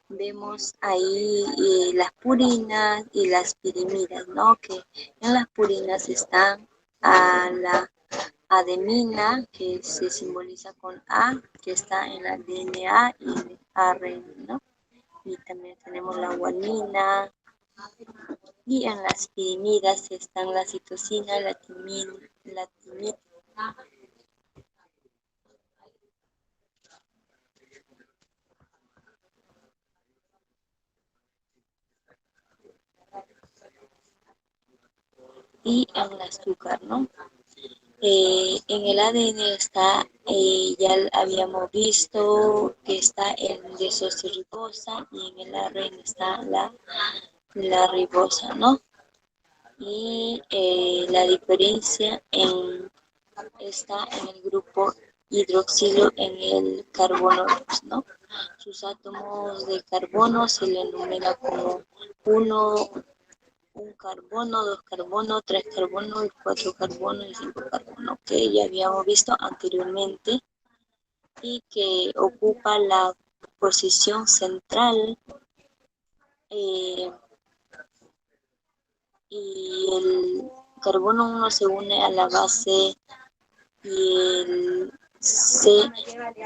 Vemos ahí las purinas y las pirimidas, ¿no? Que en las purinas están a la adenina, que se simboliza con A, que está en la DNA y el ARN, ¿no? Y también tenemos la guanina. Y en las pirimidas están la citosina, la timina, y en el azúcar, ¿no? En el ADN está, ya habíamos visto que está el desoxirribosa y en el ARN está la ribosa, ¿no? Y la diferencia está en el grupo hidroxilo en el carbono, ¿no? Sus átomos de carbono se le enumera como 1, un carbono, 2 carbono, 3 carbono, 4 carbono y 5 carbono, que ya habíamos visto anteriormente y que ocupa la posición central y el carbono 1 se une a la base y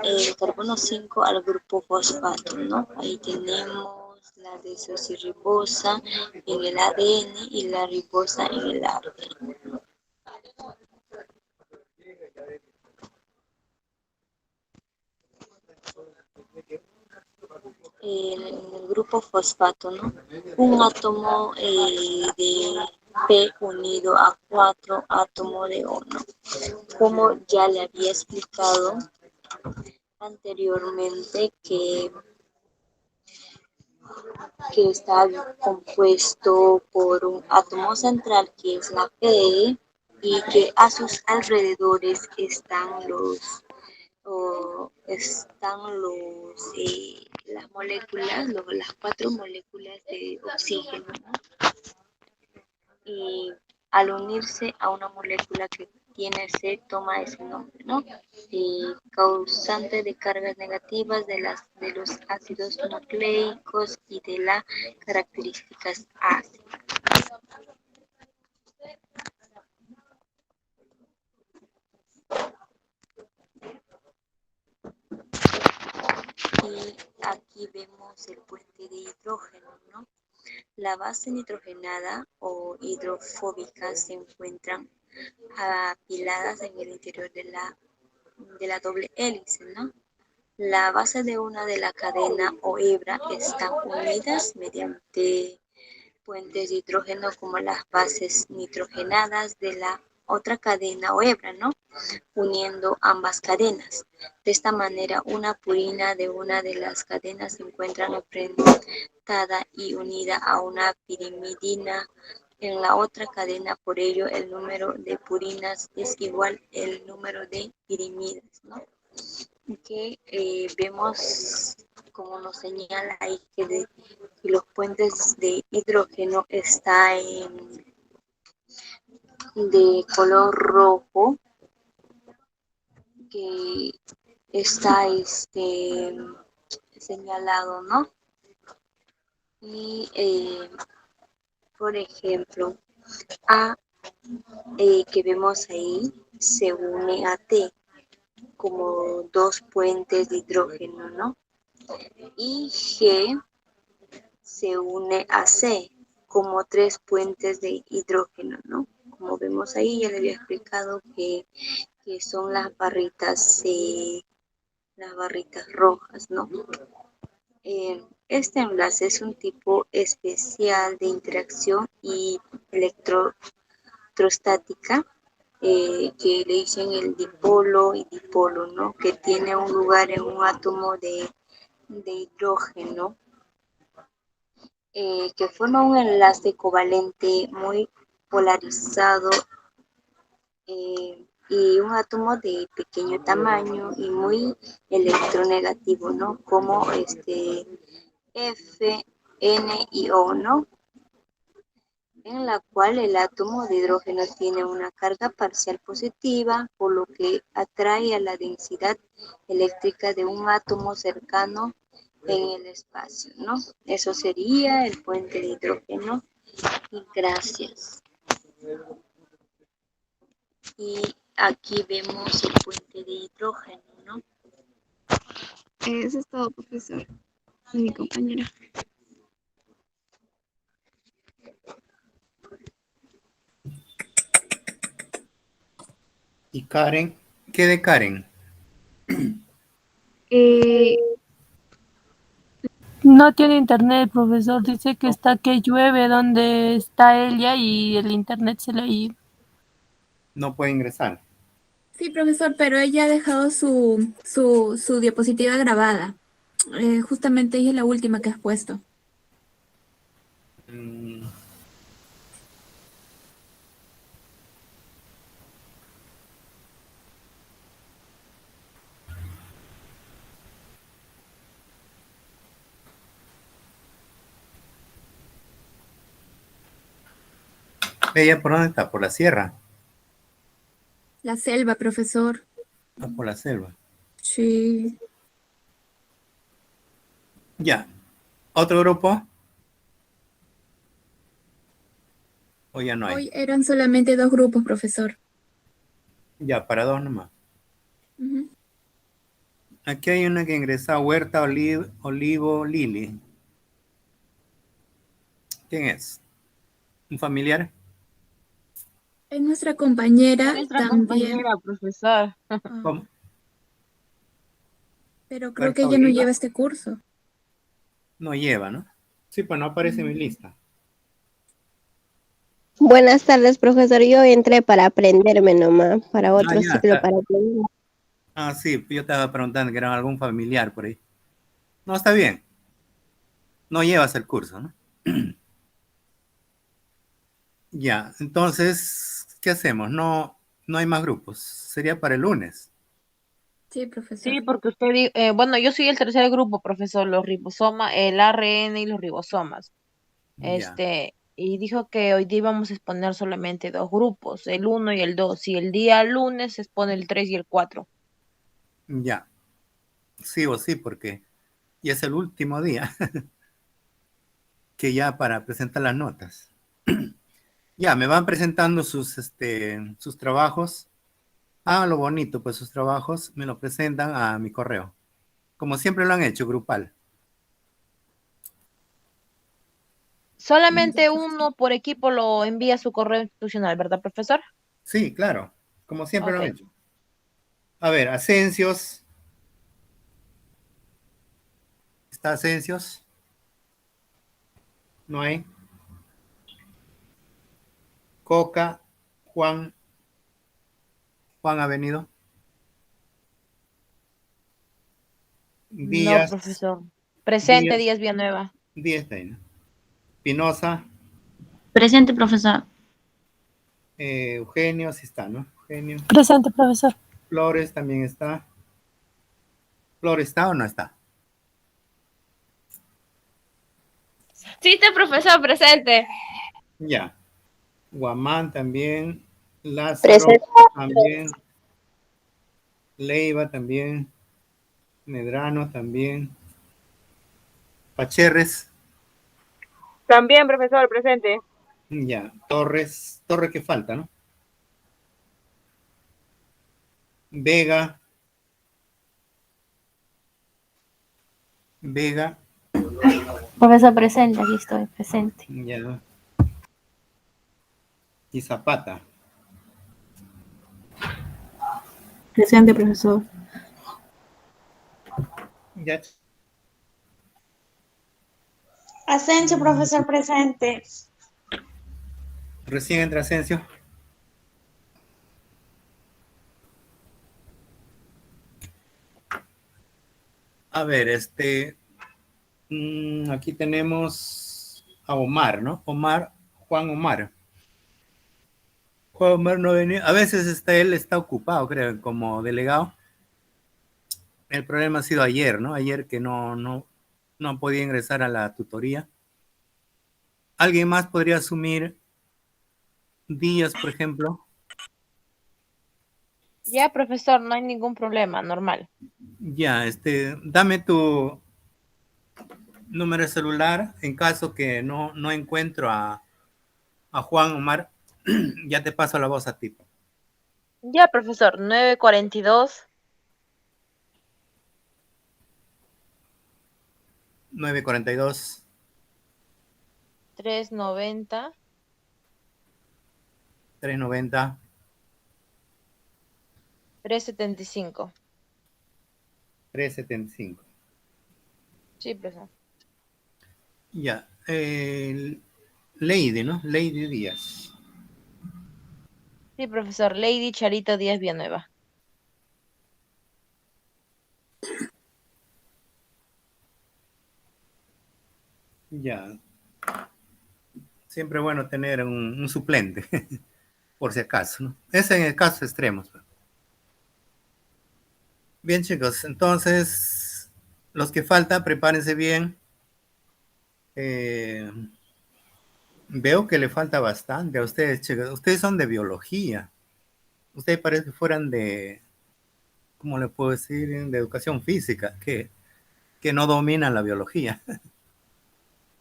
el carbono 5 al grupo fosfato, ¿no? Ahí tenemos la desoxirribosa en el ADN y la ribosa en el ARN. En el grupo fosfato, ¿no? Un átomo de P unido a 4 átomos de O, ¿no? Como ya le había explicado anteriormente que está compuesto por un átomo central que es la P y que a sus alrededores están las moléculas, las 4 moléculas de oxígeno, ¿no? Y al unirse a una molécula que tiene C, toma ese nombre, ¿no? Causante de cargas negativas de los ácidos nucleicos y de las características ácidas. Y aquí vemos el puente de hidrógeno, ¿no? La base nitrogenada o hidrofóbica se encuentran apiladas en el interior de la doble hélice, ¿no? La base de una de la cadena o hebra están unidas mediante puentes de hidrógeno como las bases nitrogenadas de la otra cadena o hebra, ¿no? Uniendo ambas cadenas. De esta manera, una purina de una de las cadenas se encuentra enfrentada y unida a una pirimidina en la otra cadena. Por ello, el número de purinas es igual al número de pirimidas, ¿no? Que vemos, como nos señala ahí, que los puentes de hidrógeno están de color rojo, que está señalado, ¿no? Y por ejemplo, A que vemos ahí se une a T como 2 puentes de hidrógeno, ¿no? Y G se une a C como 3 puentes de hidrógeno, ¿no? Como vemos ahí, ya le había explicado que son las barritas rojas, ¿no? Este enlace es un tipo especial de interacción y electrostática que le dicen el dipolo y dipolo, ¿no? Que tiene un lugar en un átomo de hidrógeno que forma un enlace covalente muy polarizado y un átomo de pequeño tamaño y muy electronegativo, ¿no? Como F, N y O, ¿no? En la cual el átomo de hidrógeno tiene una carga parcial positiva, por lo que atrae a la densidad eléctrica de un átomo cercano en el espacio, ¿no? Eso sería el puente de hidrógeno. Y gracias. Y aquí vemos el puente de hidrógeno, ¿no? Eso es todo, profesor. Y mi compañera. ¿Y Karen? ¿Qué de Karen? No tiene internet, profesor. Dice que está que llueve donde está ella y el internet se le ha ido. No puede ingresar. Sí, profesor, pero ella ha dejado su diapositiva grabada. Justamente ella es la última que has puesto. Mm. ¿Ella por dónde está? ¿Por la sierra? La selva, profesor. Ah, por la selva. Sí. Ya. ¿Otro grupo? ¿O ya no hay? Hoy eran solamente 2 grupos, profesor. Ya, para 2 nomás. Ujú. Aquí hay una que ingresa, Huerta Olivo Lili. ¿Quién es? ¿Un familiar? Es nuestra compañera Nuestra también, compañera, profesor. ¿Cómo? pero creo que ¿Huerta ella no Oliva? lleva este curso. No lleva, ¿no? Sí, pues no aparece en mi lista. Buenas tardes, profesor. Yo entré para aprenderme nomás, para Ah, otro ya, ciclo, para aprender. Ah, sí, yo te estaba preguntando que era algún familiar por ahí. No, está bien. No llevas el curso, ¿no? Ya, entonces, ¿qué hacemos? No, no hay más grupos. Sería para el lunes. Sí, profesor. Sí, porque usted, bueno, yo soy el tercer grupo, profesor, los ribosomas, el ARN y los ribosomas. Ya, Y dijo que hoy día íbamos a exponer solamente 2 grupos, el 1 y el 2, y el día lunes se expone el 3 y el 4. ya. Sí o sí, porque ya es el último día que ya para presentar las notas. Ya, me van presentando sus trabajos. Ah, lo bonito, pues sus trabajos me lo presentan a mi correo. Como siempre lo han hecho, grupal. Solamente uno por equipo lo envía a su correo institucional, ¿verdad, profesor? Sí, claro, como siempre lo han Ok. hecho. A ver, Ascensios. ¿Está Ascensios? No hay. Coca, Juan. Juan ha venido. No, Díaz, profesor. Presente, Díaz, Díaz Villanueva. Díaz está ahí, ¿no? Pinoza, Presente, profesor. Eugenio, sí está, ¿no? Eugenio. Presente, profesor. Flores también está. ¿Flores está o no está? Sí, está profesor, presente. Ya. Guamán también. Lázaro Presente. también. Leiva también. Medrano también. Pacherres. También, profesor, presente. Ya. Torres. Torres que falta, ¿no? Vega. Vega. Profesor, presente, aquí estoy, presente. Ya. Y Zapata. Presente, profesor. Ya. Asensio, profesor presente. Recién entra Asensio. A ver, aquí tenemos a Omar, ¿no? Omar, Juan Omar. Juan Omar no venía. A veces él está ocupado, creo, como delegado. El problema ha sido ayer, ¿no? Ayer que no podía ingresar a la tutoría. ¿Alguien más podría asumir días, por ejemplo? Ya, profesor, no hay ningún problema, normal. Ya, dame tu número de celular en caso que no encuentro a Juan Omar. Ya te paso la voz a ti. Ya, profesor, 942. 942. 390. 390. 375. 375. Sí, profesor. Ya. Lady, ¿no? Lady Díaz. Sí, profesor. Lady Charito Díaz Villanueva. Ya. Siempre es bueno tener un suplente, por si acaso, ¿no? Es en el caso extremos. Bien, chicos, entonces, los que faltan, prepárense bien. Veo que le falta bastante a ustedes, chicos. Ustedes son de biología. Ustedes parece que fueran de ¿cómo le puedo decir? De educación física, que no dominan la biología.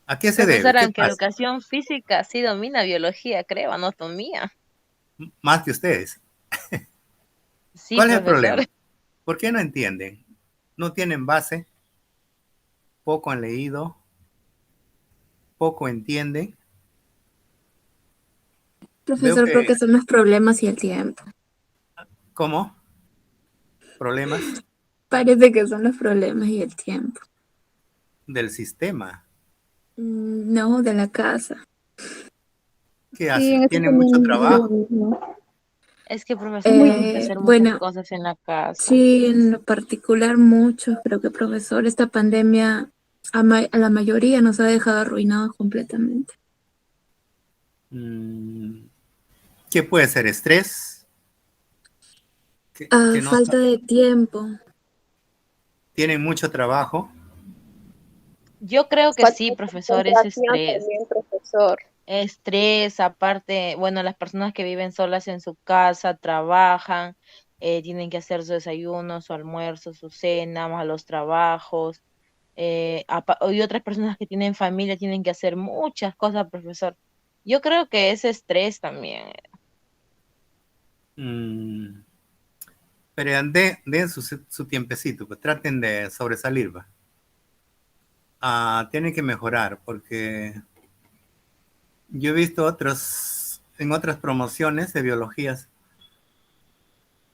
¿A qué se debe? Profesor, ¿Qué aunque pasa? educación física sí domina biología, creo, anatomía. Más que ustedes. Sí, ¿Cuál es el profesor. problema? ¿Por qué no entienden? No tienen base, poco han leído, poco entienden. Veo Profesor, creo que, que son los problemas y el tiempo. ¿cómo? Problemas Parece que son los problemas y el tiempo. del sistema. No, de la casa. ¿Qué Sí, hace? en eso ¿Tienen mucho también digo lo trabajo? mismo. Es que, profesor, tienen que hacer muchas Bueno, cosas en la casa. sí, en lo particular muchos, creo que profesor, esta pandemia a la mayoría nos ha dejado arruinados completamente. ¿Qué puede ser? ¿Estrés? Que no Falta de tiempo. tienen mucho trabajo. Yo creo que Falta sí, de profesor, es concentración estrés. también, profesor. Estrés, aparte, bueno, las personas que viven solas en su casa, trabajan, tienen que hacer su desayuno, su almuerzo, su cena, más los trabajos. Y otras personas que tienen familia tienen que hacer muchas cosas, profesor. Yo creo que es estrés también. Mm, pero den su tiempecito, pues traten de sobresalir, va. Tienen que mejorar, porque yo he visto en otras promociones de biologías,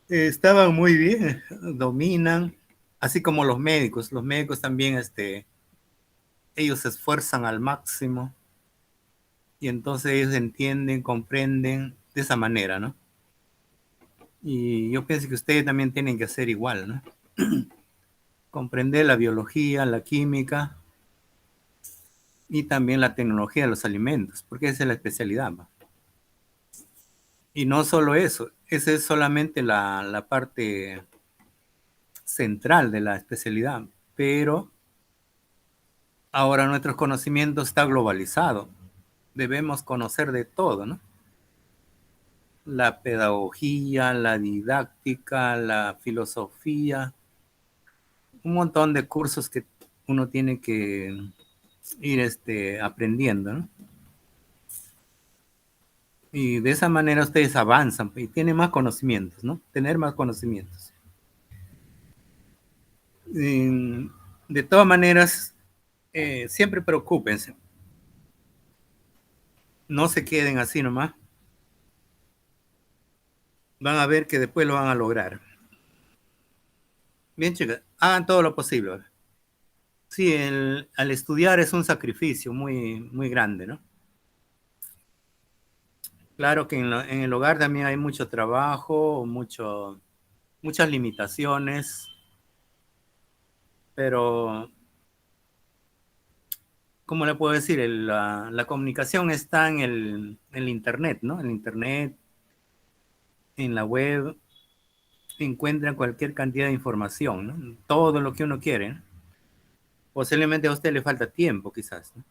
estaban muy bien, dominan, así como los médicos. Los médicos también, ellos se esfuerzan al máximo y entonces ellos entienden, comprenden de esa manera, ¿no? Y yo pienso que ustedes también tienen que hacer igual, ¿no? Comprender la biología, la química y también la tecnología de los alimentos, porque esa es la especialidad, ¿va? Y no solo eso, esa es solamente la parte central de la especialidad, pero ahora nuestro conocimiento está globalizado. Debemos conocer de todo, ¿no? La pedagogía, la didáctica, la filosofía, un montón de cursos que uno tiene que ir aprendiendo, ¿no? Y de esa manera ustedes avanzan y tienen más conocimientos, ¿no? Tener más conocimientos. De todas maneras, siempre preocúpense. No se queden así nomás. Van a ver que después lo van a lograr. Bien, chicas, hagan todo lo posible. Sí, al estudiar es un sacrificio muy, muy grande, ¿no? Claro que en el hogar también hay mucho trabajo, muchas limitaciones, pero, ¿cómo le puedo decir? La comunicación está en el Internet, ¿no? En el Internet, en la web, encuentran cualquier cantidad de información, ¿no? Todo lo que uno quiere, ¿no? Posiblemente a usted le falta tiempo, quizás, ¿no?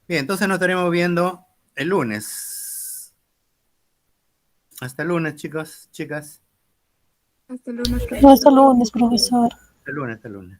Bien, entonces nos estaremos viendo el lunes. Hasta el lunes, chicos, chicas. Hasta el lunes, Hasta profesor. lunes, profesor. Hasta el lunes, hasta el lunes.